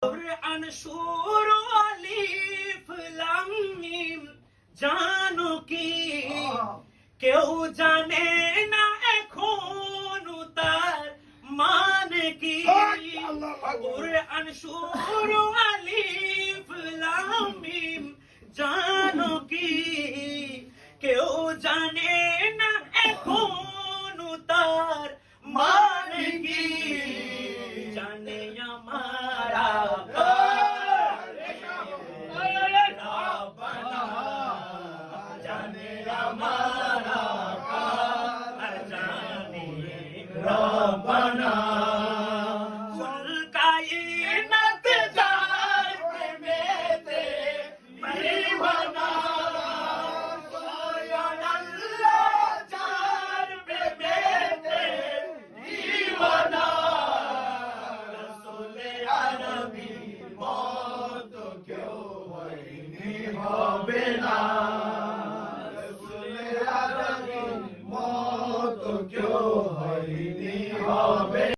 কুরআন সূরা আলিফ লাম মিম জানো কি কেউ জানে না এখন তার মানে কি কুরআন সূরা আলিফ লাম মিম জানো কি কেউ জানে না এখন তার মানে কি জানে हमारा जाने हमारा जाने रब्बना कुल कायनात जाने में ते मरीवाना सोयन अल्लाह जान पे बेते दीवाना হবে না রসুল আরবি মত কেউ